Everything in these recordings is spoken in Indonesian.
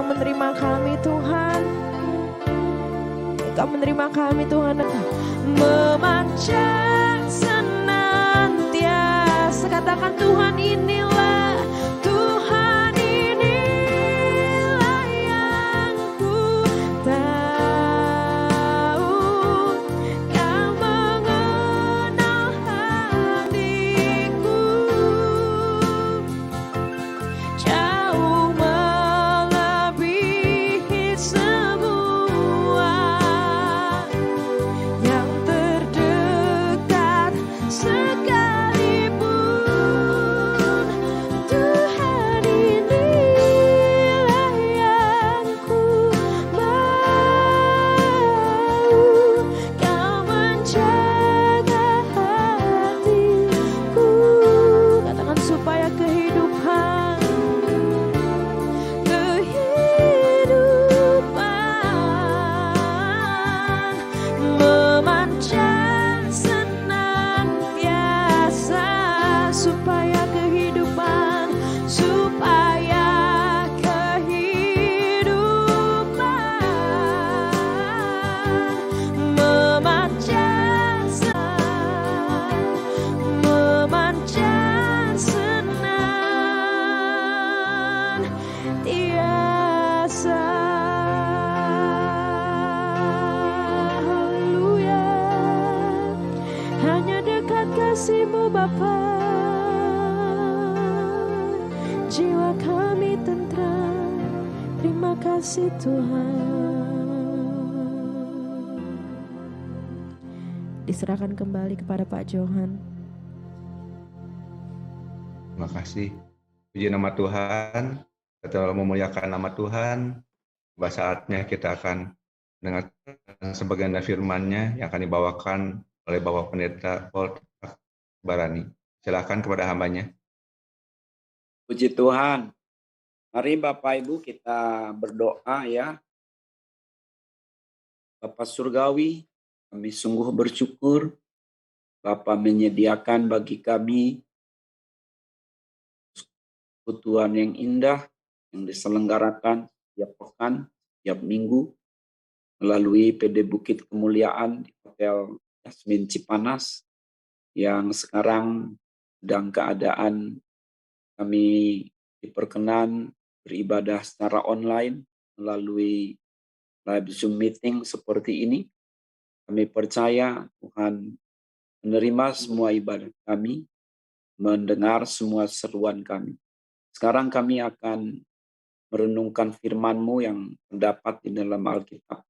yang menerima kami Tuhan. Engkau menerima kami Tuhan. Memanjang senantiasa. Katakan Tuhan inilah, Tuhan inilah yang ku tahu. Kau mengenal hatiku jauh melebihi semua yang terdekat sekalipun. Tuhan inilah yang ku mau. Kau menjaga hatiku. Katakan supaya kehidupan memanjang senantiasa, supaya kehidupan memanjang senantiasa. Haleluya. Hanya dekat kasih-Mu Bapa, jiwa kami tentram. Terima kasih Tuhan. Diserahkan kembali kepada Pak Johan. Terima kasih. Puji nama Tuhan. Kita memuliakan nama Tuhan. Saatnya kita akan mendengarkan sebagian dari firman-Nya yang akan dibawakan oleh Bapak Pendeta Paul Barani. Silakan kepada hambanya. Puji Tuhan. Mari Bapak Ibu kita berdoa ya. Bapa Surgawi, kami sungguh bersyukur Bapa menyediakan bagi kami persekutuan yang indah yang diselenggarakan tiap pekan, tiap minggu melalui PD Bukit Kemuliaan di Hotel Yasmin Cipanas yang sekarang sedang keadaan kami diperkenan beribadah secara online melalui live Zoom meeting seperti ini. Kami percaya Tuhan menerima semua ibadah kami, mendengar semua seruan kami. Sekarang kami akan merenungkan firman-Mu yang terdapat di dalam Alkitab.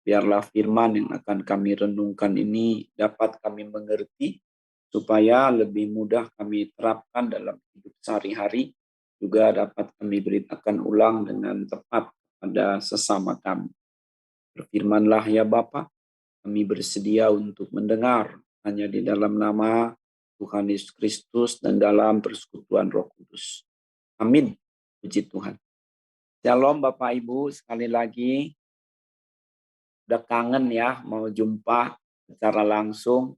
Biarlah firman yang akan kami renungkan ini dapat kami mengerti, supaya lebih mudah kami terapkan dalam hidup sehari-hari, juga dapat kami beritakan ulang dengan tepat pada sesama kami. Berfirmanlah ya Bapa, kami bersedia untuk mendengar hanya di dalam nama Tuhan Yesus Kristus dan dalam persekutuan Roh Kudus. Amin. Puji Tuhan. Shalom Bapak Ibu, sekali lagi udah kangen ya mau jumpa secara langsung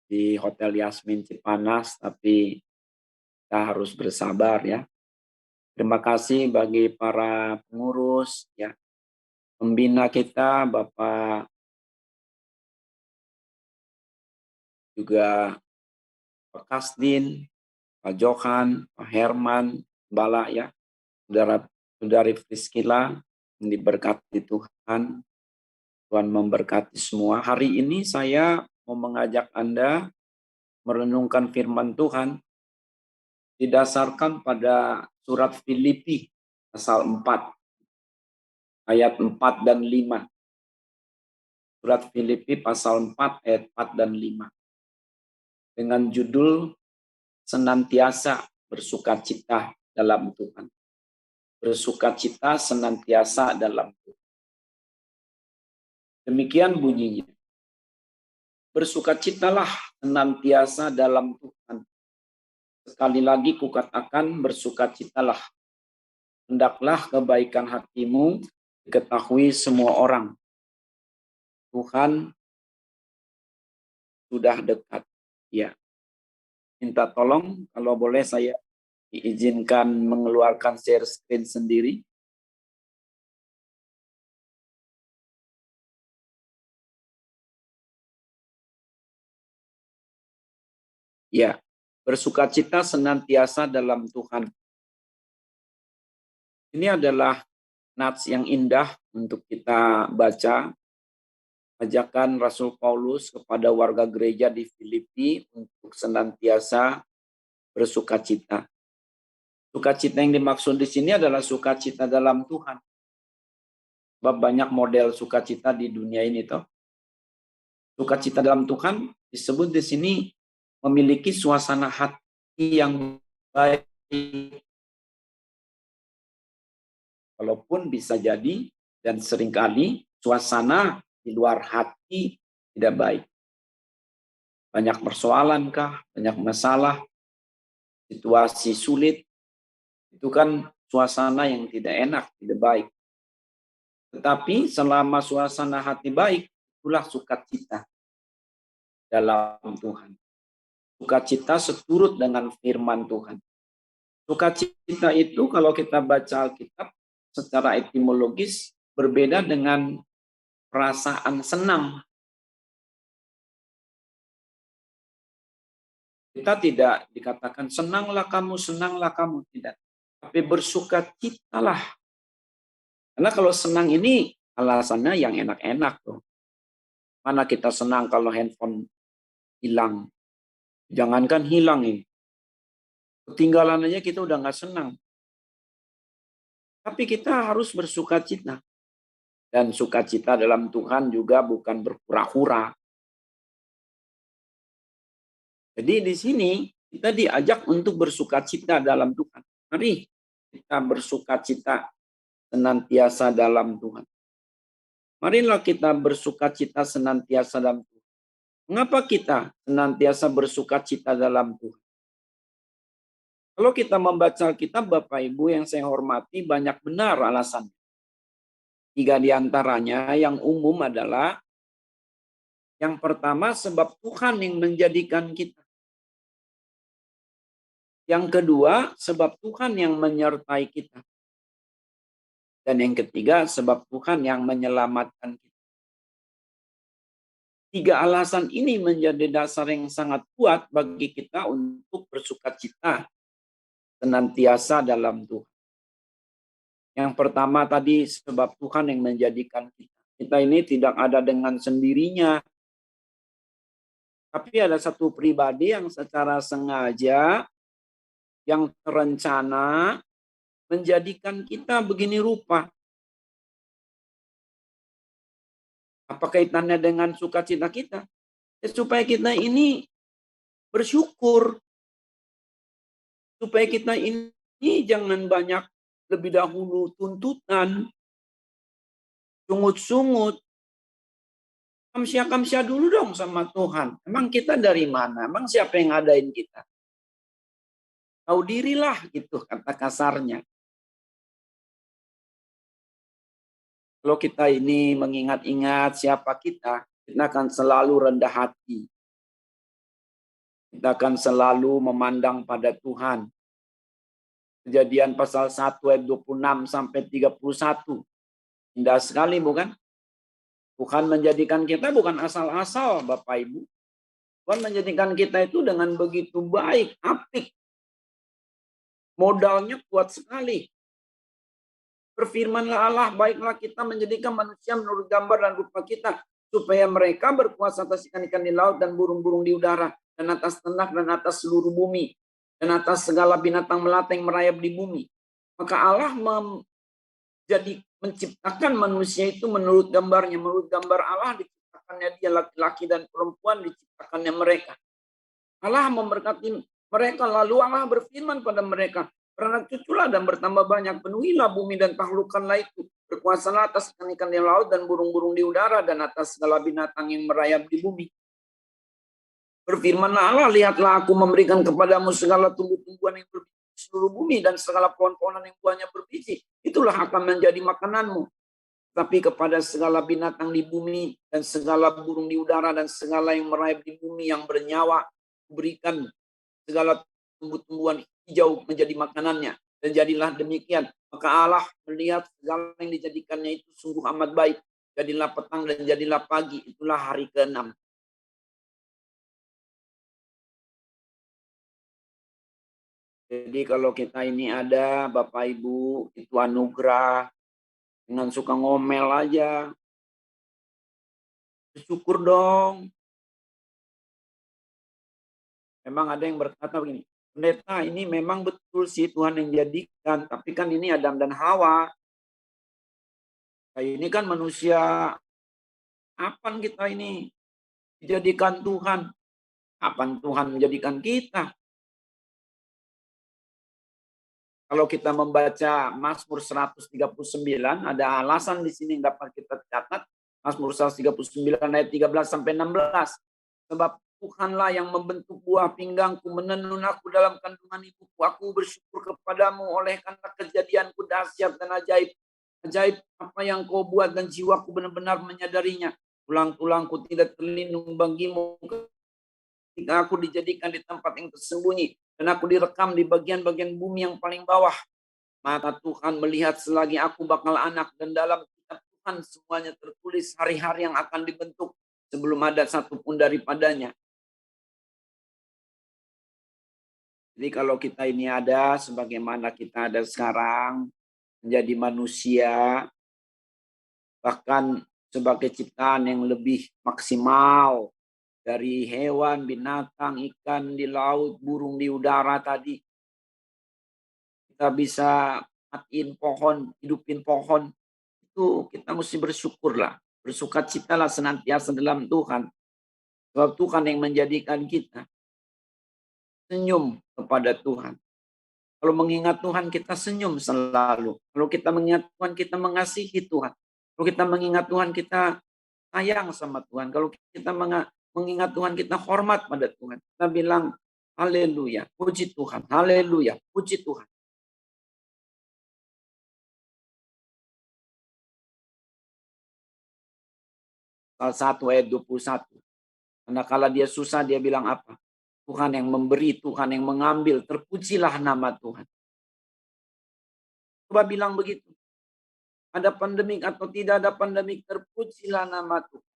di Hotel Yasmin Cipanas, tapi kita harus bersabar ya. Terima kasih bagi para pengurus ya, pembina kita, Bapak juga Pak Kasdin, Pak Johan, Pak Herman, Bala ya, saudari Friskila yang diberkati Tuhan. Tuhan memberkati semua. Hari ini saya mau mengajak Anda merenungkan firman Tuhan didasarkan pada surat Filipi pasal 4 ayat 4 dan 5. Surat Filipi pasal 4 ayat 4 dan 5. Dengan judul senantiasa bersukacita dalam Tuhan. Bersukacita senantiasa dalam Tuhan. Demikian bunyinya. Bersukacitalah senantiasa dalam Tuhan. Sekali lagi kukatakan bersukacitalah. Hendaklah kebaikan hatimu diketahui semua orang. Tuhan sudah dekat. Ya. Minta tolong kalau boleh saya diizinkan mengeluarkan share screen sendiri. Ya, bersukacita senantiasa dalam Tuhan. Ini adalah nats yang indah untuk kita baca. Ajakan Rasul Paulus kepada warga gereja di Filipi untuk senantiasa bersukacita. Sukacita yang dimaksud di sini adalah sukacita dalam Tuhan. Sebab banyak model sukacita di dunia ini toh. Sukacita dalam Tuhan disebut di sini memiliki suasana hati yang baik. Walaupun bisa jadi dan seringkali suasana di luar hati tidak baik. Banyak persoalan kah? Banyak masalah? Situasi sulit? Itu kan suasana yang tidak enak, tidak baik. Tetapi selama suasana hati baik, itulah sukacita dalam Tuhan. Sukacita seturut dengan firman Tuhan. Sukacita itu kalau kita baca Alkitab secara etimologis berbeda dengan perasaan senang. Kita tidak dikatakan senanglah kamu, tidak. Tapi bersukacitalah. Karena kalau senang ini alasannya yang enak-enak tuh. Mana kita senang kalau handphone hilang. Jangankan hilang ini. Ketinggalan aja kita udah nggak senang. Tapi kita harus bersukacita. Dan sukacita dalam Tuhan juga bukan berpura-pura. Jadi di sini kita diajak untuk bersukacita dalam Tuhan. Mari kita bersukacita senantiasa dalam Tuhan. Marilah kita bersukacita senantiasa dalam Tuhan. Mengapa kita senantiasa bersukacita dalam Tuhan? Kalau kita membaca Alkitab, Bapak Ibu yang saya hormati, banyak benar alasannya. 3 di antaranya yang umum adalah yang pertama sebab Tuhan yang menjadikan kita. Yang kedua, sebab Tuhan yang menyertai kita. Dan yang ketiga, sebab Tuhan yang menyelamatkan kita. 3 alasan ini menjadi dasar yang sangat kuat bagi kita untuk bersukacita senantiasa dalam Tuhan. Yang pertama tadi, sebab Tuhan yang menjadikan kita. Kita ini tidak ada dengan sendirinya. Tapi ada satu pribadi yang secara sengaja yang terencana menjadikan kita begini rupa. Apa kaitannya dengan sukacita kita? Ya, supaya kita ini bersyukur. Supaya kita ini jangan banyak lebih dahulu tuntutan, sungut-sungut. Kamsia-kamsia dulu dong sama Tuhan. Emang kita dari mana? Emang siapa yang ngadain kita? Tahu dirilah gitu kata kasarnya. Kalau kita ini mengingat-ingat siapa kita akan selalu rendah hati. Kita akan selalu memandang pada Tuhan. Kejadian pasal 1 ayat 26 sampai 31. Indah sekali bukan? Tuhan menjadikan kita bukan asal-asal Bapak Ibu. Tuhan menjadikan kita itu dengan begitu baik, apik. Modalnya kuat sekali. Berfirmanlah Allah, baiklah kita menjadikan manusia menurut gambar dan rupa kita, supaya mereka berkuasa atas ikan-ikan di laut dan burung-burung di udara, dan atas ternak dan atas seluruh bumi, dan atas segala binatang melata yang merayap di bumi. Maka Allah menciptakan manusia itu menurut gambarnya. Menurut gambar Allah diciptakannya dia, laki-laki dan perempuan diciptakannya mereka. Allah memberkati mereka, lalu Allah berfirman pada mereka, beranak cuculah dan bertambah banyak, penuhilah bumi dan taklukkanlah itu, berkuasalah atas ikan-ikan di laut dan burung-burung di udara dan atas segala binatang yang merayap di bumi. Berfirmanlah Allah, lihatlah aku memberikan kepadamu segala tumbuh-tumbuhan yang berbiji di seluruh bumi dan segala pohon-pohonan yang buahnya berbiji, itulah akan menjadi makananmu. Tapi kepada segala binatang di bumi dan segala burung di udara dan segala yang merayap di bumi yang bernyawa, berikan segala tumbuh-tumbuhan hijau menjadi makanannya. Dan jadilah demikian. Maka Allah melihat segala yang dijadikannya itu sungguh amat baik. Jadilah petang dan jadilah pagi. Itulah hari ke-6. Jadi kalau kita ini ada Bapak Ibu, itu anugerah. Dengan suka ngomel aja, bersyukur dong. Memang ada yang berkata begini, pendeta ini memang betul sih Tuhan yang jadikan, tapi kan ini Adam dan Hawa. Ini kan manusia, kapan kita ini dijadikan Tuhan? Kapan Tuhan menjadikan kita? Kalau kita membaca Mazmur 139, ada alasan di sini yang dapat kita catat. Mazmur 139 ayat 13 sampai 16. Sebab Tuhanlah yang membentuk buah pinggangku, menenun aku dalam kandungan ibuku. Aku bersyukur kepadamu oleh karena kejadianku dahsyat dan ajaib. Ajaib apa yang kau buat dan jiwaku benar-benar menyadarinya. Tulang-tulangku tidak terlindung bagimu ketika aku dijadikan di tempat yang tersembunyi. Dan aku direkam di bagian-bagian bumi yang paling bawah. Mata Tuhan melihat selagi aku bakal anak. Dan dalam kitab Tuhan semuanya tertulis hari-hari yang akan dibentuk. Sebelum ada satupun daripadanya. Jadi kalau kita ini ada sebagaimana kita ada sekarang. Menjadi manusia. Bahkan sebagai ciptaan yang lebih maksimal. Dari hewan, binatang, ikan di laut, burung di udara tadi. Kita bisa matiin pohon, hidupin pohon. Itu kita mesti bersyukurlah. Bersukacitalah senantiasa dalam Tuhan. Sebab Tuhan yang menjadikan kita senyum kepada Tuhan. Kalau mengingat Tuhan kita senyum selalu. Kalau kita mengingat Tuhan kita mengasihi Tuhan. Kalau kita mengingat Tuhan kita sayang sama Tuhan. Kalau kita mengingat Tuhan kita hormat pada Tuhan. Kita bilang haleluya, puji Tuhan. Haleluya, puji Tuhan. Salah 1 ayat 21. Karena kalau dia susah dia bilang apa? Tuhan yang memberi, Tuhan yang mengambil. Terpujilah nama Tuhan. Coba bilang begitu. Ada pandemik atau tidak ada pandemik, terpujilah nama Tuhan.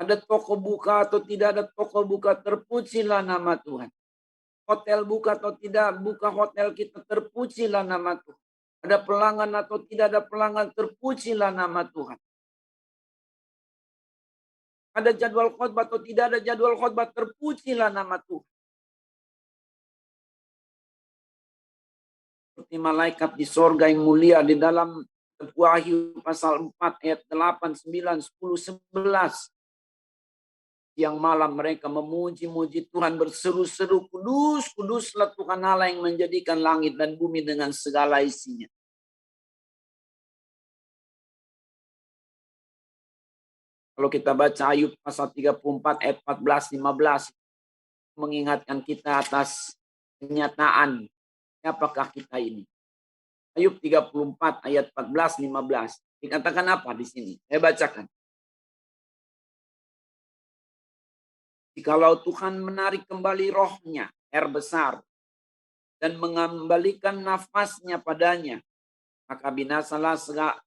Ada toko buka atau tidak ada toko buka, terpujilah nama Tuhan. Hotel buka atau tidak buka hotel kita, terpujilah nama Tuhan. Ada pelanggan atau tidak ada pelanggan, terpujilah nama Tuhan. Ada jadwal khotbah atau tidak ada jadwal khotbah, terpujilah nama Tuhan. Seperti malaikat di sorga yang mulia di dalam Wahyu pasal 4 ayat 8, 9, 10, 11. Siang malam mereka memuji-muji Tuhan, berseru-seru, kudus, kuduslah Tuhan Allah yang menjadikan langit dan bumi dengan segala isinya. Kalau kita baca Ayub pasal 34 ayat 14, 15, mengingatkan kita atas kenyataan siapakah kita ini. Ayub 34 ayat 14, 15. Dikatakan apa di sini? Saya bacakan. Jikalau Tuhan menarik kembali rohnya, R besar, dan mengembalikan nafasnya padanya, maka binasalah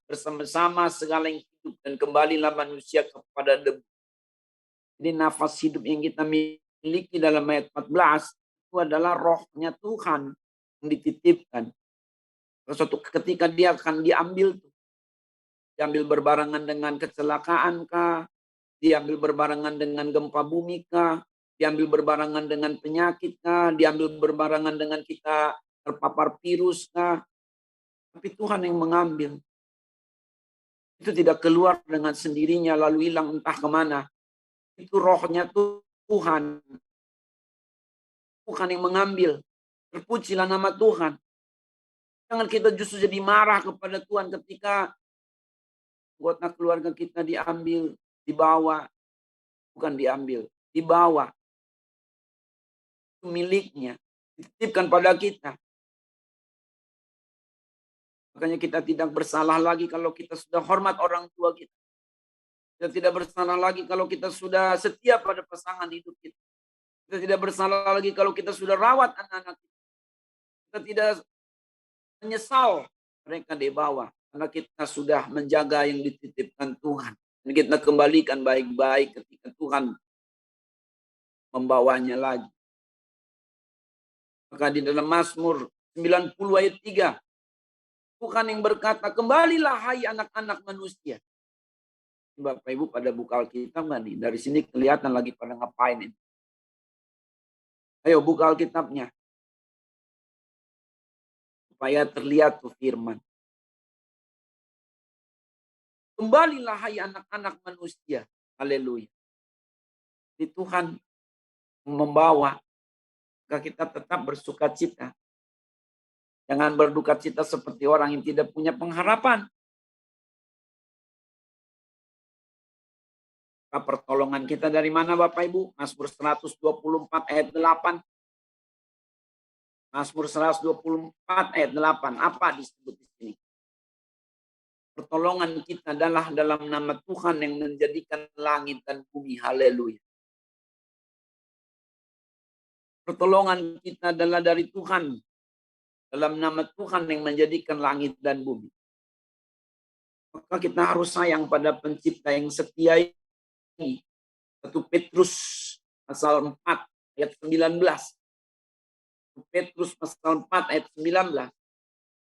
bersama-sama segala yang hidup dan kembalilah manusia kepada debu. Jadi nafas hidup yang kita miliki dalam ayat 14 itu adalah rohnya Tuhan yang dititipkan. Suatu ketika dia akan diambil, berbarengan dengan kecelakaan kah, diambil berbarengan dengan gempa bumi kah, diambil berbarengan dengan penyakit kah, diambil berbarengan dengan kita terpapar virus kah. Tapi Tuhan yang mengambil. Itu tidak keluar dengan sendirinya lalu hilang entah kemana. Itu rohnya Tuhan. Tuhan yang mengambil. Terpujilah nama Tuhan. Jangan kita justru jadi marah kepada Tuhan ketika anggota keluarga kita diambil, dibawa. Bukan diambil, dibawa. Itu miliknya. Dititipkan pada kita. Makanya kita tidak bersalah lagi kalau kita sudah hormat orang tua kita. Kita tidak bersalah lagi kalau kita sudah setia pada pasangan hidup kita. Kita tidak bersalah lagi kalau kita sudah rawat anak-anak kita. Kita tidak menyesal mereka dibawa. Karena kita sudah menjaga yang dititipkan Tuhan. Dan kita kembalikan baik-baik ketika Tuhan membawanya lagi. Maka di dalam Mazmur 90 ayat 3, Tuhan yang berkata, kembalilah hai anak-anak manusia. Bapak Ibu pada buka Alkitab nggak nih? Dari sini kelihatan lagi pada ngapain ini. Ayo buka Alkitabnya. Supaya terlihat tuh firman. Kembalilah hai anak-anak manusia. Haleluya. Di Tuhan membawa. Maka kita tetap bersuka cita. Jangan berduka cita seperti orang yang tidak punya pengharapan. Pertolongan kita dari mana Bapak Ibu? Mazmur 124 ayat 8. Mazmur 124 ayat 8. Apa disebut di sini? Pertolongan kita adalah dalam nama Tuhan yang menjadikan langit dan bumi. Haleluya. Pertolongan kita adalah dari Tuhan. Dalam nama Tuhan yang menjadikan langit dan bumi. Maka kita harus sayang pada pencipta yang setia ini. 1 Petrus pasal 4 ayat 19. 1 Petrus pasal 4 ayat 19.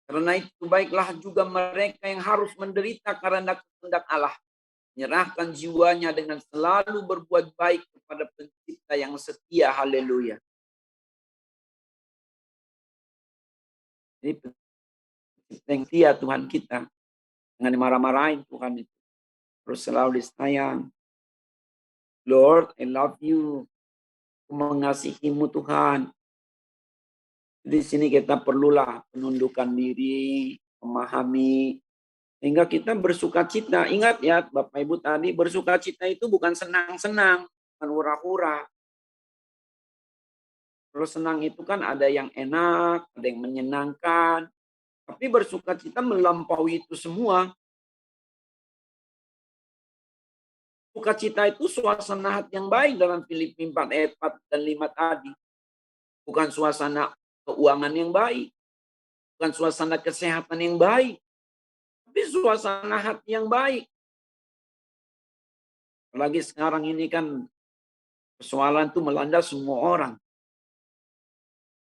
Karena itu baiklah juga mereka yang harus menderita karena kehendak Allah. Menyerahkan jiwanya dengan selalu berbuat baik kepada pencipta yang setia. Haleluya. Ini pencipta yang setia Tuhan kita. Jangan dimarah-marahin Tuhan itu. Terus selalu disayang. Lord, I love you. Aku mengasihimu Tuhan. Di sini kita perlulah penundukan diri, memahami, sehingga kita bersuka cita. Ingat ya Bapak Ibu tadi, bersuka cita itu bukan senang-senang, bukan hura-hura. Kalau senang itu kan ada yang enak, ada yang menyenangkan. Tapi bersuka cita melampaui itu semua. Sukacita itu suasana hati yang baik dalam Filipi 4 ayat 4 dan 5 tadi. Bukan suasana keuangan yang baik. Bukan suasana kesehatan yang baik. Tapi suasana hati yang baik. Apalagi sekarang ini kan persoalan itu melanda semua orang.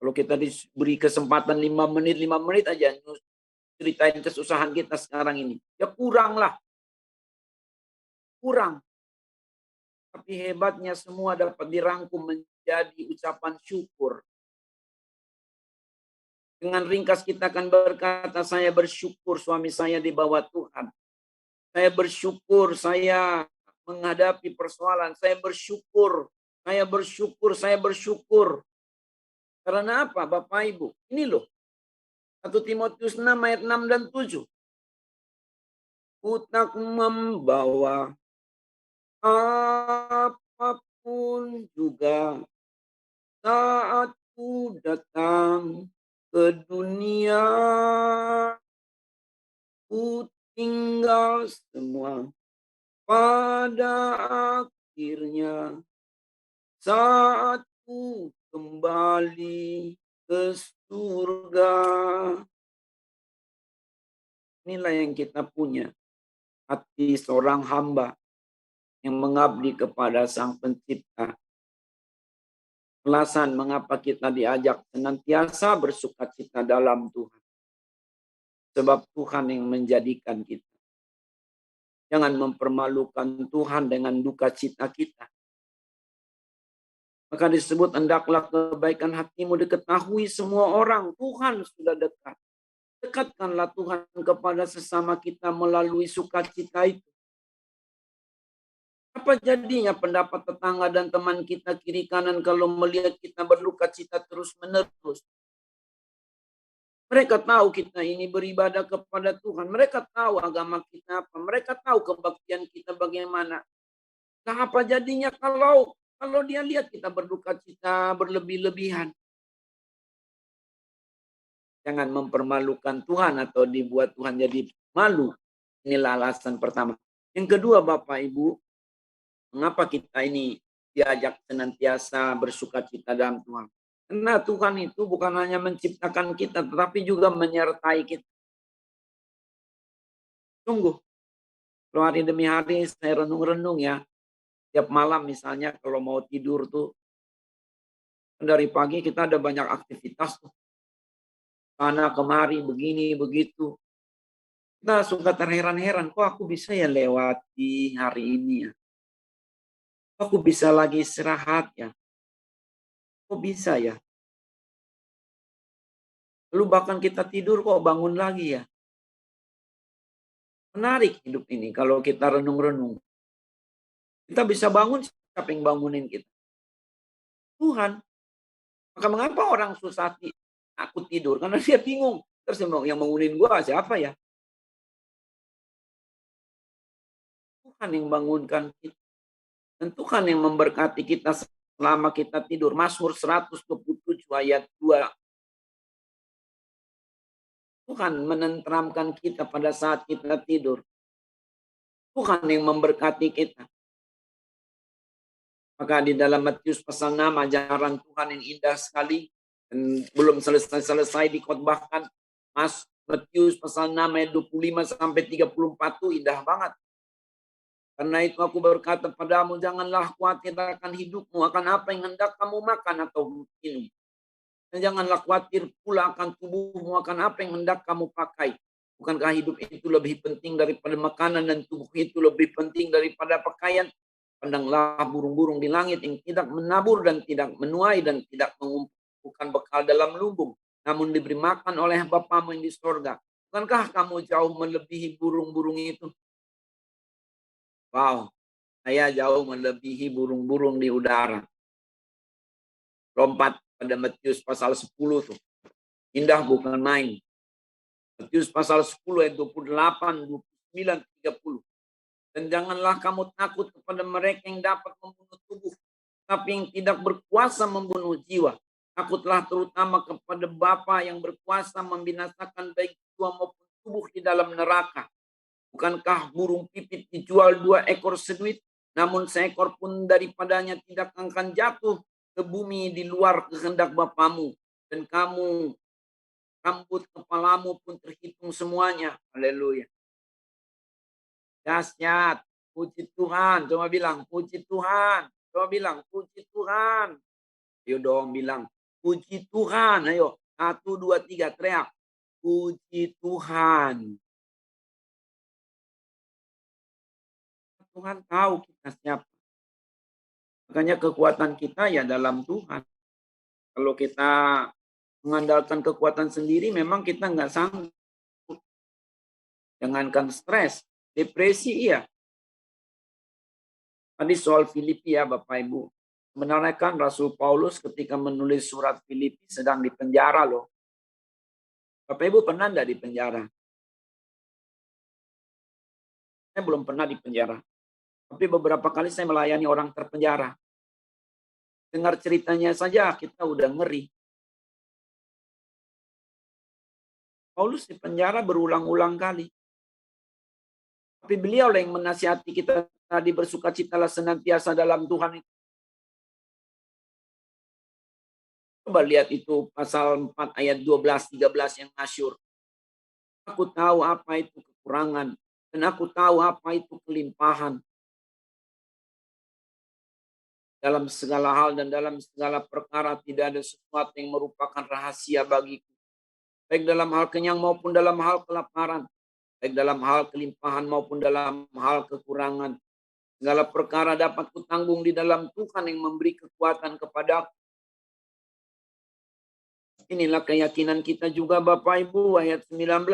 Kalau kita diberi kesempatan 5 menit aja ceritain kesusahan kita sekarang ini. Ya kurang. Tapi hebatnya semua dapat dirangkum menjadi ucapan syukur. Dengan ringkas kita akan berkata, saya bersyukur suami saya dibawa Tuhan. Saya bersyukur saya menghadapi persoalan. Saya bersyukur. Karena apa Bapak Ibu? Ini loh. 1 Timotius 6 ayat 6 dan 7. Ku tak membawa apapun juga saat ku datang ke dunia. Ku tinggal semua pada akhirnya saat ku kembali ke surga. Inilah yang kita punya. Hati seorang hamba yang mengabdi kepada Sang Pencipta. Alasan mengapa kita diajak senantiasa bersukacita dalam Tuhan. Sebab Tuhan yang menjadikan kita. Jangan mempermalukan Tuhan dengan duka cita kita. Maka disebut hendaklah kebaikan hatimu diketahui semua orang. Tuhan sudah dekat. Dekatkanlah Tuhan kepada sesama kita melalui sukacita itu. Apa jadinya pendapat tetangga dan teman kita kiri kanan kalau melihat kita berduka cita terus-menerus? Mereka tahu kita ini beribadah kepada Tuhan. Mereka tahu agama kita apa. Mereka tahu kebaktian kita bagaimana. Nah, apa jadinya kalau dia lihat kita berduka cita berlebih-lebihan? Jangan mempermalukan Tuhan atau dibuat Tuhan jadi malu. Inilah alasan pertama. Yang kedua Bapak Ibu, mengapa kita ini diajak senantiasa bersukacita dalam Tuhan? Karena Tuhan itu bukan hanya menciptakan kita, tetapi juga menyertai kita. Sungguh, kalau hari demi hari saya renung-renung ya. Tiap malam misalnya kalau mau tidur tuh, Dari pagi kita ada banyak aktivitas tuh. Sana kemari, begini, begitu. Kita suka terheran-heran, kok aku bisa ya lewati hari ini ya? Kok aku bisa lagi istirahat ya? Kok bisa ya? Lalu bahkan kita tidur kok bangun lagi ya? Menarik hidup ini kalau kita renung-renung. Kita bisa bangun, siapa yang bangunin kita? Tuhan. Maka mengapa orang susah takut tidur? Karena dia bingung. Terus yang bangunin gua siapa ya? Tuhan yang bangunkan kita. Dan Tuhan yang memberkati kita selama kita tidur. Mazmur 127 ayat 2. Tuhan menenteramkan kita pada saat kita tidur. Tuhan yang memberkati kita. Maka di dalam Matius pasal 6 ajaran Tuhan yang indah sekali. Dan belum selesai dikhotbahkan. Matius pasal 6 ayat 25 sampai 34 itu indah banget. Karena itu aku berkata padamu, janganlah khawatir akan hidupmu, akan apa yang hendak kamu makan atau minum. Dan janganlah khawatir pula akan tubuhmu, akan apa yang hendak kamu pakai. Bukankah hidup itu lebih penting daripada makanan dan tubuh itu lebih penting daripada pakaian? Pandanglah burung-burung di langit yang tidak menabur dan tidak menuai dan tidak mengumpulkan bekal dalam lumbung, namun diberi makan oleh Bapamu yang di sorga. Bukankah kamu jauh melebihi burung-burung itu? Wow, saya jauh melebihi burung-burung di udara. Lompat pada Matius pasal 10 tuh. Indah bukan main. Matius pasal 10 ayat 28, 29, 30. Dan janganlah kamu takut kepada mereka yang dapat membunuh tubuh, tapi yang tidak berkuasa membunuh jiwa. Takutlah terutama kepada Bapa yang berkuasa membinasakan baik jiwa maupun tubuh di dalam neraka. Bukankah burung pipit dijual 2 ekor seduit, namun seekor pun daripadanya tidak akan jatuh ke bumi di luar kehendak Bapamu. Dan kamu, rambut kepalamu pun terhitung semuanya. Haleluya. Dahsyat. Puji Tuhan. Coba bilang, puji Tuhan. Coba bilang, puji Tuhan. Ayo dong bilang, puji Tuhan. Ayo, 1, 2, 3, teriak. Puji Tuhan. Tuhan tahu kita siapa. Makanya kekuatan kita ya dalam Tuhan. Kalau kita mengandalkan kekuatan sendiri, memang kita nggak sanggup. Jangankan stres, depresi iya. Tadi soal Filipi ya Bapak Ibu. Sebenarnya kan Rasul Paulus ketika menulis surat Filipi sedang di penjara loh. Bapak Ibu pernah enggak di penjara? Saya belum pernah di penjara. Tapi beberapa kali saya melayani orang terpenjara. Dengar ceritanya saja kita udah ngeri. Paulus di penjara berulang-ulang kali. Tapi beliau yang menasihati kita tadi, bersukacitalah senantiasa dalam Tuhan. Coba lihat itu pasal 4 ayat 12-13 yang masyhur. Aku tahu apa itu kekurangan dan aku tahu apa itu kelimpahan. Dalam segala hal dan dalam segala perkara tidak ada sesuatu yang merupakan rahasia bagiku. Baik dalam hal kenyang maupun dalam hal kelaparan. Baik dalam hal kelimpahan maupun dalam hal kekurangan. Segala perkara dapat kutanggung di dalam Tuhan yang memberi kekuatan kepadaku. Inilah keyakinan kita juga Bapak Ibu, ayat 19.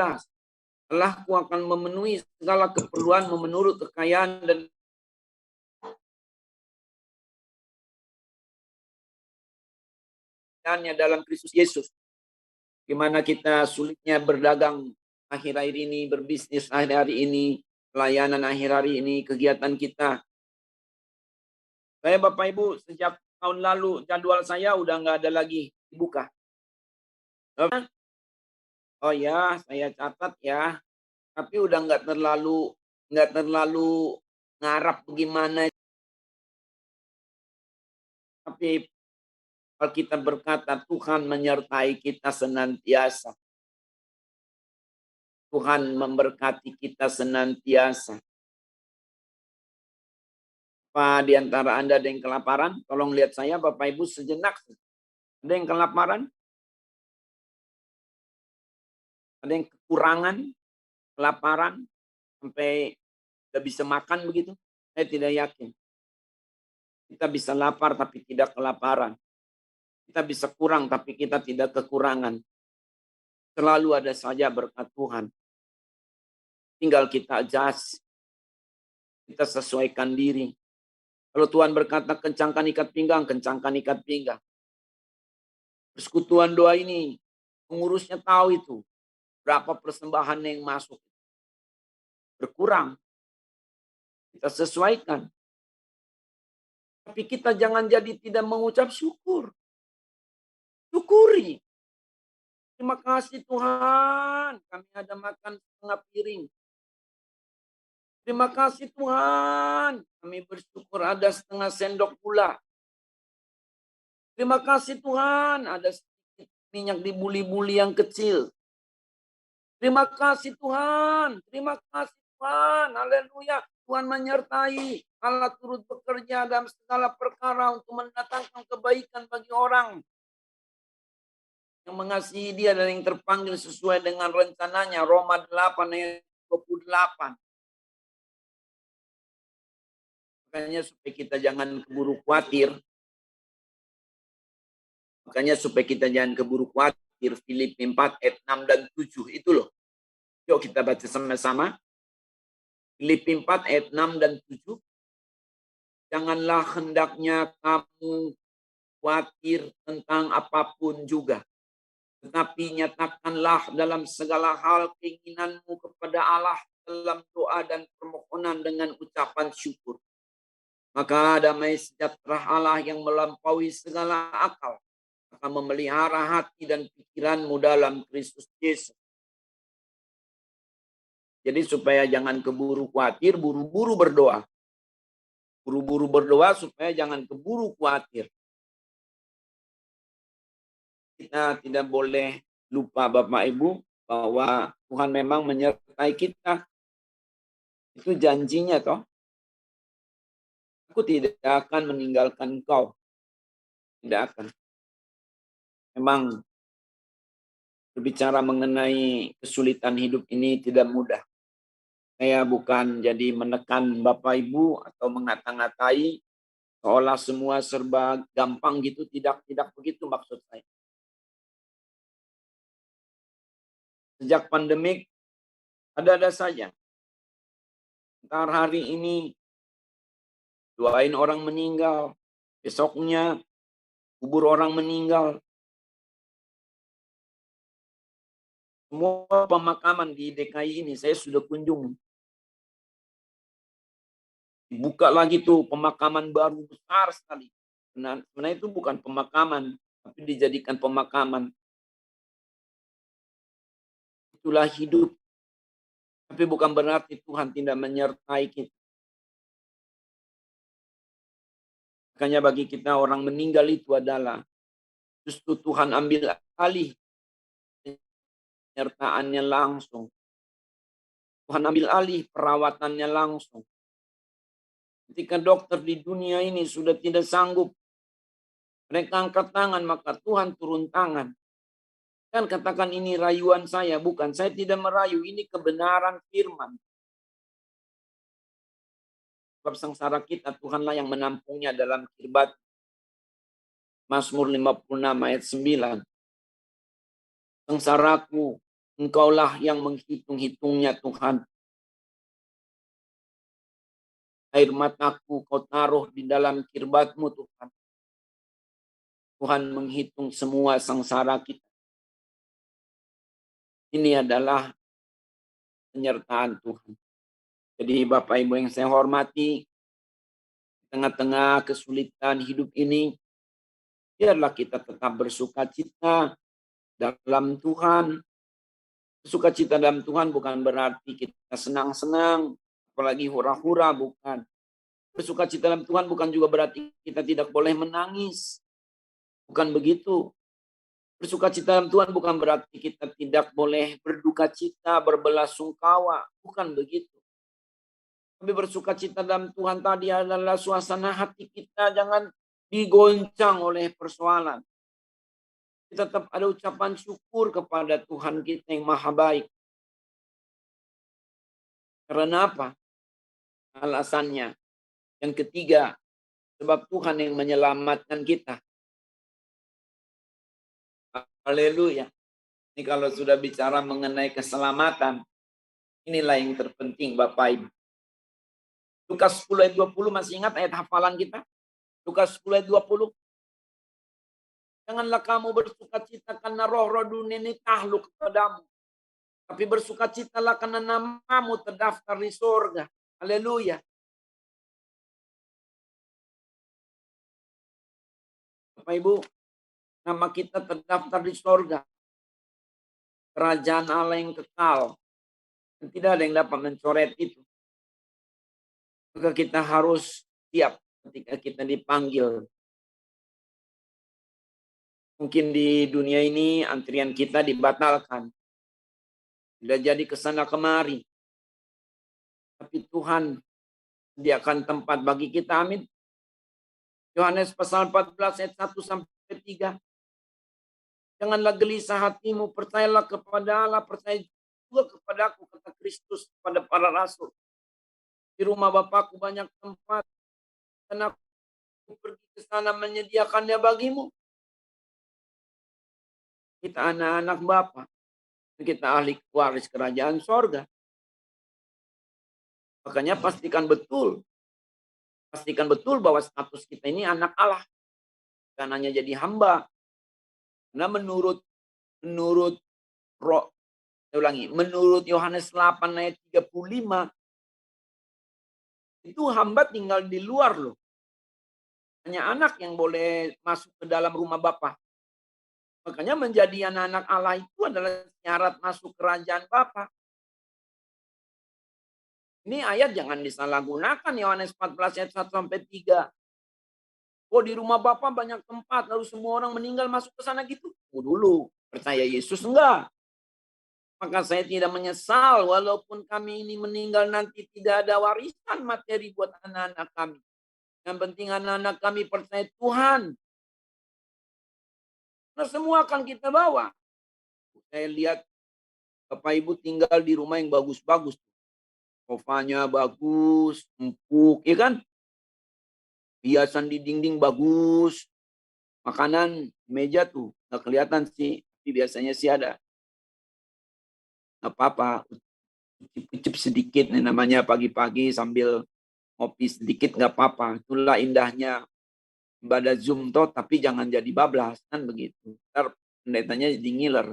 Allahku akan memenuhi segala keperluan menurut kekayaan dan dalam Kristus Yesus. Gimana kita sulitnya berdagang akhir-akhir ini, berbisnis akhir-hari ini, pelayanan akhir-hari ini, kegiatan kita. Saya Bapak Ibu sejak tahun lalu jadwal saya udah nggak ada lagi dibuka. Oh ya, saya catat ya. Tapi udah nggak terlalu ngarap bagaimana. Tapi kita berkata Tuhan menyertai kita senantiasa. Tuhan memberkati kita senantiasa. Apa di antara Anda ada yang kelaparan? Tolong lihat saya Bapak Ibu sejenak. Ada yang kelaparan? Ada yang kekurangan, kelaparan, sampai tidak bisa makan begitu? Saya tidak yakin. Kita bisa lapar tapi tidak kelaparan. Kita bisa kurang tapi kita tidak kekurangan. Selalu ada saja berkat Tuhan. Tinggal kita adjust. Kita sesuaikan diri. Kalau Tuhan berkata kencangkan ikat pinggang, kencangkan ikat pinggang. Persekutuan doa ini, pengurusnya tahu itu. Berapa persembahan yang masuk. Berkurang. Kita sesuaikan. Tapi kita jangan jadi tidak mengucap syukur. Syukuri. Terima kasih Tuhan, kami ada makan setengah piring. Terima kasih Tuhan, kami bersyukur ada setengah sendok gula. Terima kasih Tuhan, ada sedikit minyak di buli-buli yang kecil. Terima kasih Tuhan, haleluya. Tuhan menyertai, Allah turut bekerja dalam segala perkara untuk mendatangkan kebaikan bagi orang yang mengasihi dia dan yang terpanggil sesuai dengan rencananya. Roma 8 ayat 28. Makanya supaya kita jangan keburu khawatir. Filipi 4 ayat 6 dan 7 itu loh. Yuk kita baca sama-sama. Filipi 4 ayat 6 dan 7. Janganlah hendaknya kamu khawatir tentang apapun juga. Tetapi nyatakanlah dalam segala hal keinginanmu kepada Allah dalam doa dan permohonan dengan ucapan syukur. Maka damai sejahtera Allah yang melampaui segala akal akan memelihara hati dan pikiranmu dalam Kristus Yesus. Jadi supaya jangan keburu khawatir, buru-buru berdoa. Buru-buru berdoa supaya jangan keburu khawatir. Kita tidak boleh lupa Bapak Ibu bahwa Tuhan memang menyertai kita. Itu janjinya toh. Aku tidak akan meninggalkan engkau. Tidak akan. Memang berbicara mengenai kesulitan hidup ini tidak mudah. Saya bukan jadi menekan Bapak Ibu atau mengata-ngatai seolah semua serba gampang gitu. Tidak begitu maksud saya. Sejak pandemik, ada-ada saja. Ntar hari ini doain orang meninggal, besoknya kubur orang meninggal. Semua pemakaman di DKI ini saya sudah kunjungi. Dibuka lagi tuh pemakaman baru besar sekali. Sebenarnya itu bukan pemakaman, tapi dijadikan pemakaman. Itulah hidup. Tapi bukan berarti Tuhan tidak menyertai kita. Makanya bagi kita orang meninggal itu adalah justru Tuhan ambil alih penyertaannya langsung. Tuhan ambil alih perawatannya langsung. Ketika dokter di dunia ini sudah tidak sanggup, mereka angkat tangan, maka Tuhan turun tangan. Kan katakan ini rayuan saya, bukan. Saya tidak merayu, ini kebenaran firman. Sebab sengsara kita, Tuhanlah yang menampungnya dalam kirbat. Mazmur 56 ayat 9. Sengsaraku, engkaulah yang menghitung-hitungnya Tuhan. Air mataku kau taruh di dalam kirbatmu Tuhan. Tuhan menghitung semua sengsara kita. Ini adalah penyertaan Tuhan. Jadi Bapak Ibu yang saya hormati, di tengah-tengah kesulitan hidup ini, biarlah kita tetap bersuka cita dalam Tuhan. Sukacita dalam Tuhan bukan berarti kita senang-senang, apalagi hura-hura, bukan. Bersukacita dalam Tuhan bukan juga berarti kita tidak boleh menangis. Bukan begitu. Bersukacita dalam Tuhan bukan berarti kita tidak boleh berduka cita, berbelasungkawa. Bukan begitu. Tapi bersukacita dalam Tuhan tadi adalah suasana hati kita jangan digoncang oleh persoalan. Kita tetap ada ucapan syukur kepada Tuhan kita yang maha baik. Karena apa? Alasannya. Yang ketiga, sebab Tuhan yang menyelamatkan kita. Haleluya. Ini kalau sudah bicara mengenai keselamatan, inilah yang terpenting Bapak Ibu. Lukas 10 ayat 20 masih ingat ayat hafalan kita? Lukas 10 ayat 20. Janganlah kamu bersukacita karena roh-roh dunia ini takluk kepadamu. Tapi bersukacitalah karena namamu terdaftar di surga. Haleluya. Bapak Ibu, nama kita terdaftar di surga. Kerajaan Allah yang kekal. Dan tidak ada yang dapat mencoret itu. Maka kita harus siap ketika kita dipanggil. Mungkin di dunia ini antrian kita dibatalkan. Tidak jadi kesana kemari. Tapi Tuhan sediakan tempat bagi kita. Amin. Yohanes pasal 14 ayat 1 sampai 3. Janganlah gelisah hatimu, percayalah kepada Allah, percaya juga kepada aku, kata Kristus kepada para rasul. Di rumah Bapakku banyak tempat, dan aku pergi ke sana menyediakannya bagimu. Kita anak-anak Bapa, kita ahli waris kerajaan sorga. Makanya pastikan betul bahwa status kita ini anak Allah. Bukan hanya jadi hamba. Karena menurut menurut Yohanes 8 ayat 35, itu hamba tinggal di luar loh. Hanya anak yang boleh masuk ke dalam rumah Bapa. Makanya menjadi anak-anak Allah itu adalah syarat masuk kerajaan Bapa. Ini ayat jangan disalahgunakan, Yohanes 14 ayat 1 sampai 3. Oh, di rumah Bapa banyak tempat, lalu semua orang meninggal masuk ke sana gitu. Dulu, percaya Yesus enggak. Maka saya tidak menyesal, walaupun kami ini meninggal nanti tidak ada warisan materi buat anak-anak kami. Yang penting anak-anak kami percaya Tuhan. Nah, semua akan kita bawa. Saya lihat Bapak Ibu tinggal di rumah yang bagus-bagus. Sofanya bagus, empuk, ya kan? Hiasan di dinding bagus. Makanan meja tuh nggak kelihatan sih, tapi biasanya sih ada. Nggak apa-apa, ucip sedikit nih namanya pagi-pagi sambil ngopi sedikit nggak apa-apa. Itulah indahnya ibadah Zoom toh, tapi jangan jadi bablas kan begitu. Ntar pendetanya jadi ngiler.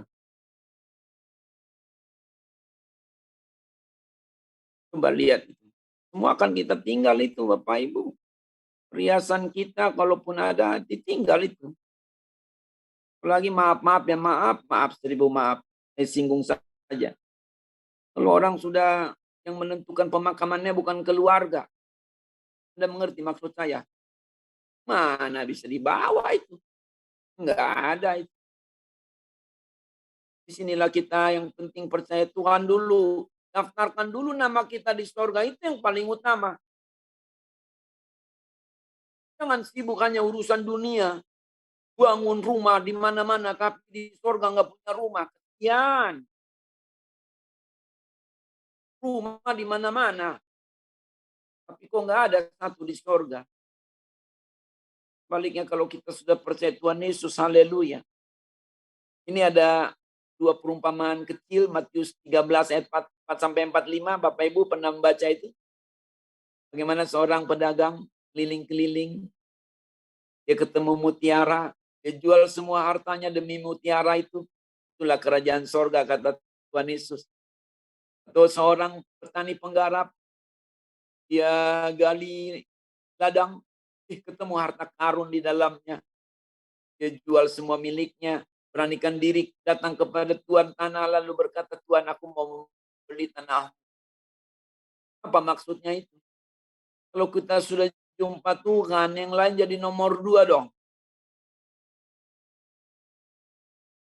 Coba lihat itu. Semua akan kita tinggal itu Bapak Ibu. Perhiasan kita kalaupun ada ditinggal itu. Apalagi maaf ya maaf 1000 maaf. Saya singgung saja. Kalau orang sudah yang menentukan pemakamannya bukan keluarga. Anda mengerti maksud saya? Mana bisa dibawa itu? Enggak ada itu. Disinilah kita yang penting percaya Tuhan dulu. Daftarkan dulu nama kita di surga, itu yang paling utama. Jangan sibuk hanya urusan dunia. Bangun rumah di mana-mana, tapi di surga nggak punya rumah. Kesian. Rumah di mana-mana. Tapi kok nggak ada satu di surga. Baliknya kalau kita sudah percaya Tuhan Yesus, haleluya. Ini ada dua perumpamaan kecil, Matius 13 ayat 4 sampai 45. Bapak Ibu pernah membaca itu? Bagaimana seorang pedagang keliling-keliling, dia ketemu mutiara, dia jual semua hartanya demi mutiara itu. Itulah kerajaan sorga, kata Tuhan Yesus. Atau seorang petani penggarap, dia gali ladang, ketemu harta karun di dalamnya. Dia jual semua miliknya, beranikan diri datang kepada Tuhan tanah, lalu berkata, Tuhan aku mau beli tanah. Apa maksudnya itu? Kalau kita sudah jumpa Tuhan, yang lain jadi nomor 2 dong.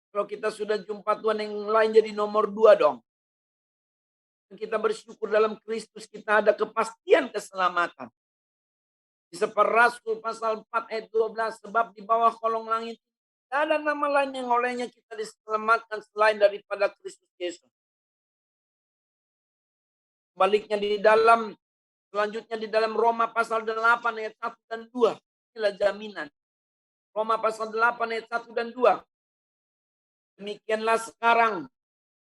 Kalau kita sudah jumpa Tuhan, yang lain jadi nomor 2 dong. Kita bersyukur dalam Kristus, kita ada kepastian keselamatan. Di Rasul pasal 4 ayat 12, sebab di bawah kolong langit Tidak ada nama lain yang olehnya kita diselamatkan selain daripada Kristus Yesus. Baliknya selanjutnya di dalam Roma pasal 8 ayat 1 dan 2. Inilah jaminan. Roma pasal 8 ayat 1 dan 2. Demikianlah sekarang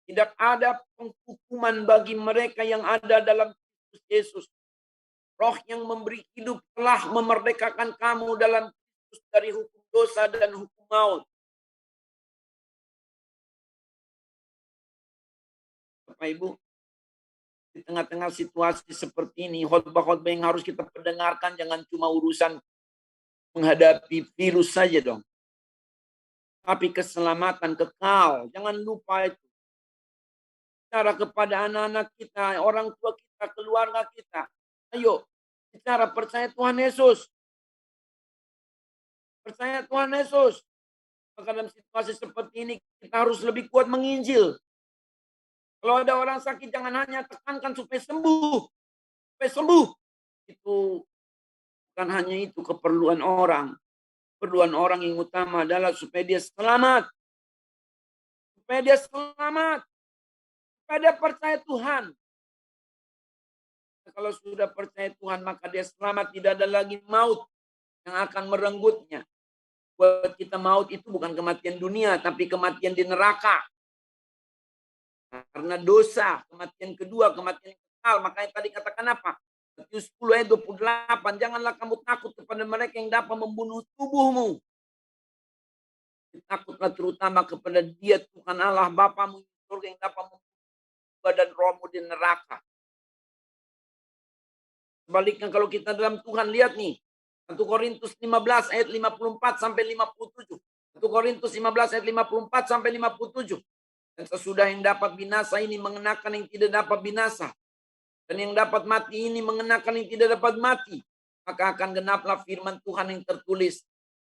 tidak ada penghukuman bagi mereka yang ada dalam Kristus Yesus. Roh yang memberi hidup telah memerdekakan kamu dalam Kristus dari hukum dosa dan hukum maut. Bapak Ibu, di tengah-tengah situasi seperti ini, khotbah-khotbah yang harus kita pendengarkan jangan cuma urusan menghadapi virus saja dong. Tapi keselamatan kekal, jangan lupa itu. Bicara kepada anak-anak kita, orang tua kita, keluarga kita. Ayo, bicara percaya Tuhan Yesus. Percaya Tuhan Yesus. Maka dalam situasi seperti ini, kita harus lebih kuat menginjil. Kalau ada orang sakit, jangan hanya tekankan supaya sembuh. Supaya sembuh. Itu bukan hanya itu keperluan orang. Keperluan orang yang utama adalah supaya dia selamat. Supaya dia selamat. Supaya dia percaya Tuhan. Kalau sudah percaya Tuhan, maka dia selamat. Tidak ada lagi maut yang akan merenggutnya. Buat kita maut itu bukan kematian dunia, tapi kematian di neraka. Karena dosa, kematian kedua, kematian kekal. Makanya tadi katakan apa? Matius 10 ayat 28. Janganlah kamu takut kepada mereka yang dapat membunuh tubuhmu. Takutlah terutama kepada Dia, Tuhan Allah Bapamu di surga, yang dapat membunuh badan rohmu di neraka. Sebaliknya kalau kita dalam Tuhan, lihat nih. 1 Korintus 15 ayat 54 sampai 57. 1 Korintus 15 ayat 54 sampai 57. Dan sesudah yang dapat binasa ini mengenakan yang tidak dapat binasa. Dan yang dapat mati ini mengenakan yang tidak dapat mati. Maka akan genaplah firman Tuhan yang tertulis.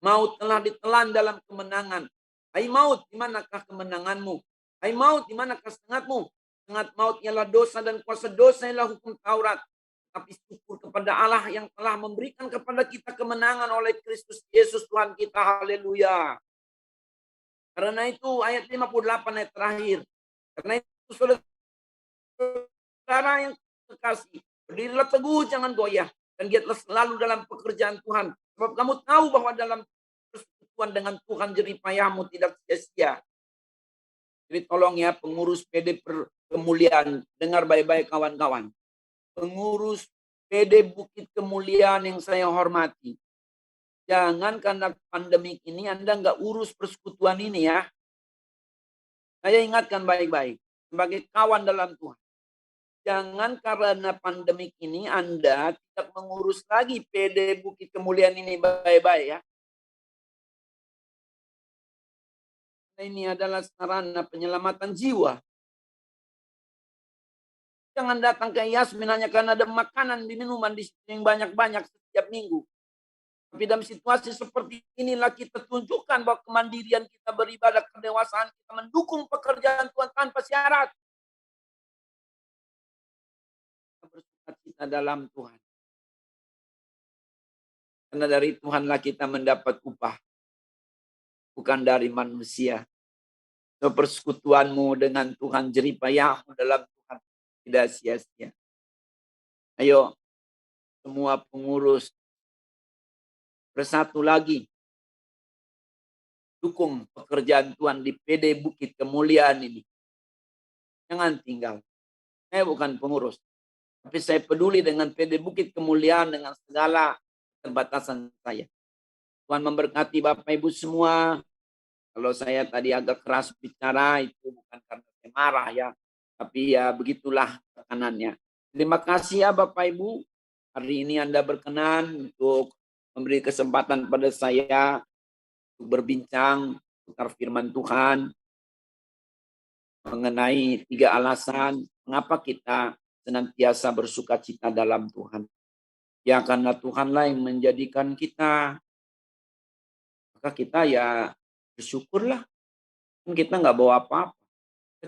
Maut telah ditelan dalam kemenangan. Hai maut, di manakah kemenanganmu? Hai maut, di manakah sengatmu? Sengat maut ialah dosa dan kuasa dosa ialah hukum Taurat. Tapi syukur kepada Allah yang telah memberikan kepada kita kemenangan oleh Kristus Yesus Tuhan kita. Haleluya. Karena itu ayat 58 ayat terakhir. Karena itu saudara yang kekasih, berdirilah teguh, jangan goyah. Dan giatlah selalu dalam pekerjaan Tuhan. Sebab kamu tahu bahwa dalam persekutuan dengan Tuhan jerih payahmu tidak sia-sia. Jadi tolong ya pengurus PD Kemuliaan, dengar baik-baik kawan-kawan. Pengurus PD Bukit Kemuliaan yang saya hormati. Jangan karena pandemik ini Anda nggak urus persekutuan ini ya. Saya ingatkan baik-baik. Sebagai kawan dalam Tuhan. Jangan karena pandemik ini Anda tidak mengurus lagi PD Bukit Kemuliaan ini baik-baik ya. Ini adalah sarana penyelamatan jiwa. Jangan datang ke Yasmin hanya karena ada makanan di minuman di situ yang banyak-banyak setiap minggu. Tapi dalam situasi seperti inilah kita tunjukkan bahwa kemandirian kita beribadah, kedewasaan kita mendukung pekerjaan Tuhan tanpa syarat. Kita bersukacita dalam Tuhan. Karena dari Tuhanlah kita mendapat upah. Bukan dari manusia. So, persekutuanmu dengan Tuhan, jerih payahmu dalam Tuhan tidak sia-sia. Ayo, semua pengurus bersatu lagi. Dukung pekerjaan Tuhan di PD Bukit Kemuliaan ini. Jangan tinggal. Saya bukan pengurus. Tapi saya peduli dengan PD Bukit Kemuliaan dengan segala keterbatasan saya. Tuhan memberkati Bapak Ibu semua. Kalau saya tadi agak keras bicara itu bukan karena saya marah ya. Tapi ya begitulah tekanannya. Terima kasih ya Bapak Ibu. Hari ini Anda berkenan untuk memberi kesempatan pada saya untuk berbincang tentang firman Tuhan mengenai 3 alasan mengapa kita senantiasa bersukacita dalam Tuhan. Ya karena Tuhanlah yang menjadikan kita. Maka kita ya bersyukurlah. Kita nggak bawa apa-apa.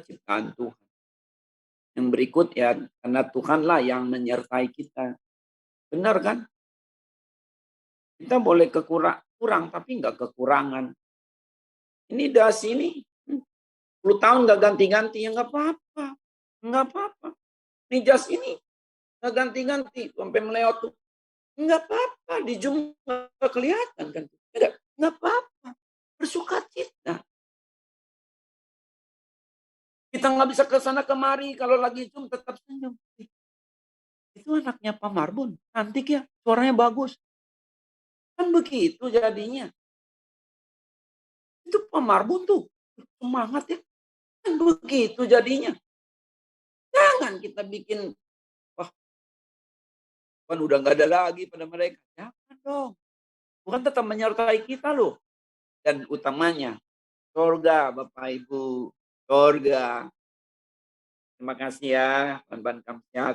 Ciptaan Tuhan. Yang berikut ya karena Tuhanlah yang menyertai kita. Benar kan? Kita boleh kurang tapi nggak kekurangan. Ini das ini 10 tahun nggak ganti-ganti, ya nggak apa-apa. Nggak apa-apa. Ini jas ini nggak ganti-ganti sampai melewat tuh. Nggak apa-apa, di Zoom nggak kelihatan kan. Nggak apa-apa. Bersukacita. Kita nggak bisa ke sana kemari, kalau lagi Zoom tetap senyum. Itu anaknya Pak Marbun, cantik ya, suaranya bagus. Kan begitu jadinya. Itu Pak Marbun tuh, semangat ya. Kan begitu jadinya. Jangan kita bikin, wah kan udah nggak ada lagi pada mereka. Jangan dong. Tuhan tetap menyertai kita loh. Dan utamanya, sorga Bapak Ibu, sorga. Terima kasih ya, Tuhan Kamsia.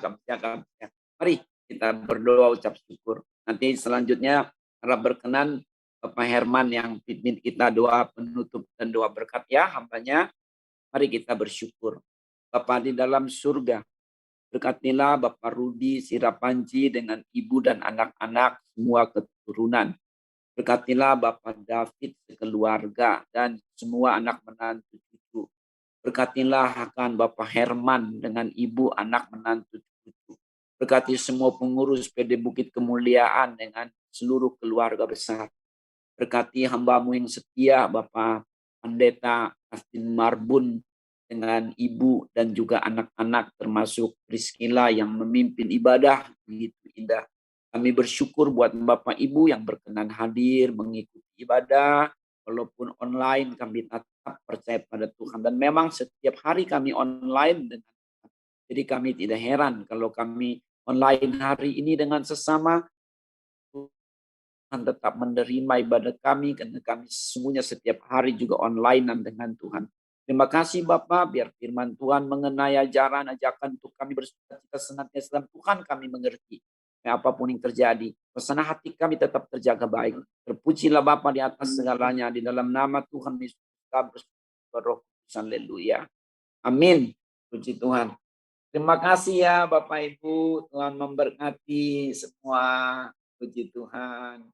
Mari kita berdoa ucap syukur. Nanti selanjutnya, harap berkenan Bapak Herman yang pimpin kita doa penutup dan doa berkat ya, hambanya. Mari kita bersyukur. Bapa di dalam surga, berkatilah Bapak Rudi Sirapanji dengan ibu dan anak-anak semua keturunan. Berkatilah Bapak David sekeluarga dan semua anak menantu cucu. Berkatilah akan Bapak Herman dengan ibu, anak, menantu, cucu. Berkati semua pengurus PD Bukit Kemuliaan dengan seluruh keluarga besar. Berkati hamba-Mu yang setia, Bapak Pendeta Astin Marbun dengan ibu dan juga anak-anak termasuk Priscilla yang memimpin ibadah. Begitu indah. Kami bersyukur buat Bapak Ibu yang berkenan hadir mengikuti ibadah. Walaupun online kami tetap percaya pada Tuhan. Dan memang setiap hari kami online dengan Tuhan. Jadi kami tidak heran kalau kami online hari ini dengan sesama. Tuhan tetap menerima ibadah kami karena kami sesungguhnya setiap hari juga online dengan Tuhan. Terima kasih Bapak, biar firman Tuhan mengenai ajaran untuk kami bersukacita senantiasa dalam Tuhan kami mengerti. Apapun yang terjadi, suasana hati kami tetap terjaga baik. Terpujilah Bapa di atas segalanya, di dalam nama Tuhan Yesus Kristus Roh Kudus. Haleluya. Amin. Puji Tuhan. Terima kasih ya Bapak Ibu, Tuhan memberkati semua. Puji Tuhan.